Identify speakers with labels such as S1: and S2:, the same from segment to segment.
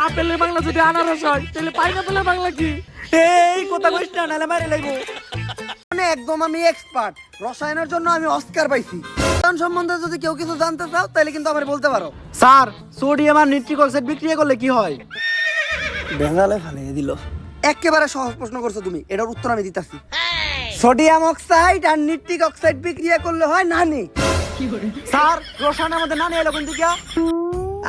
S1: আপেলের বাংলা যদি আনারস হয় তাহলে পাইনাপেলের বাংলা কি?
S2: এই কথা কইস না, নালে মারে লাগবো। মানে একদম আমি এক্সপার্ট, রসায়নের জন্য আমি অস্কার পাইছি। রসায়ন সম্বন্ধে যদি কেউ কিছু জানতে চাও তাহলে কিন্তু আমার বলতে পারো।
S1: স্যার, সোডিয়াম আর নিট্রিক অক্সাইড বিক্রিয়া করলে কি হয়?
S2: বেঙ্গালে ফালিয়ে দিল। একেবারে সহজ প্রশ্ন করছো তুমি, এটার উত্তর আমি দিতাছি। সোডিয়াম অক্সাইড আর নিট্রিক অক্সাইড বিক্রিয়া করলে হয় নানি।
S1: স্যার, রসায়নের মধ্যে নানি এলো কোন দিকে?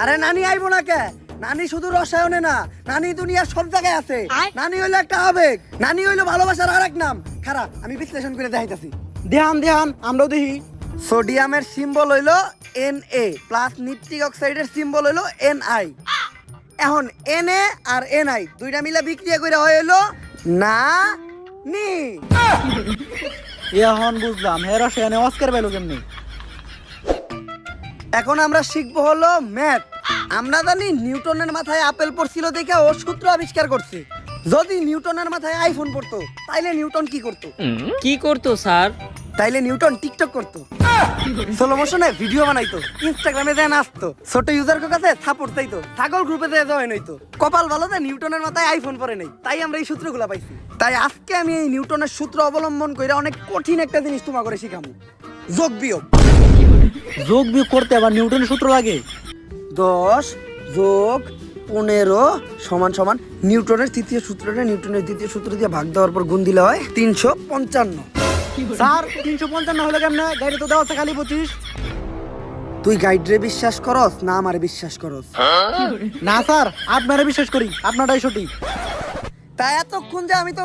S2: আরে নানি আইবো না কে? নানি শুধু রসায়নে না, নানি দুনিয়ার সব জায়গায় আছে। নানি হইলো একটা আবেগ, নানি হইলো ভালোবাসার আরেক নাম। খারাপ, আমি বিশ্লেষণ করে দেখাইতাছি।
S1: ধ্যান আমরাও দেখি।
S2: সোডিয়ামের সিম্বল হইলো Na প্লাস নিট্রিক অক্সাইডের সিম্বল হইলো Ni। এখন Na আর Ni দুইটা মিলে বিক্রিয়া করে হইলো না নি।
S1: এখন বুঝলাম হে রসায়নে অস্কার পেলো কেমনি।
S2: এখন আমরা শিখবো হলো ম্যাথ। আমরা জানি নিউটনের মাথায় আপেল পড়ছিল দেখে ও সূত্র আবিষ্কার করছে। যদি নিউটনের মাথায় আইফোন পড়তো তাইলে নিউটন কি করতো?
S3: কি করতো স্যার?
S2: তাইলে নিউটন টিকটক করতো, স্লো মোশনে ভিডিও বানাইতো, ইনস্টাগ্রামে যায় নাচতো, ছোট ইউজারের কাছে সাপোর্ট চাইতো, ছাগল গ্রুপে যায় জয়েন হইতো। কপাল ভালো যে নিউটনের মাথায় আইফোন পড়ে নাই, তাই আমরা এই সূত্রগুলো পাইছি। তাই আজকে আমি এই নিউটনের সূত্র অবলম্বন করে অনেক কঠিন একটা জিনিস তোমাকে করে শিখামু, যোগ বিয়োগ।
S1: যোগ বিয়োগ করতে আবার নিউটনের সূত্র লাগে?
S2: 10 যোগ 15 সমান সমান নিউটনের তৃতীয় সূত্রটা নিউটনের দ্বিতীয় সূত্র দিয়ে ভাগ দেওয়ার পর গুণ দিলে হয় 355।
S1: স্যার, 355 হলো কেমনে? গাড়ি তো দেওয়া আছে খালি 25।
S2: তুই গাইডরে বিশ্বাস করস না আমারে বিশ্বাস করস?
S1: না স্যার, আপনারা বিশ্বাস করি, আপনারাই সঠিক।
S2: তাই এতক্ষণ যে আমি তো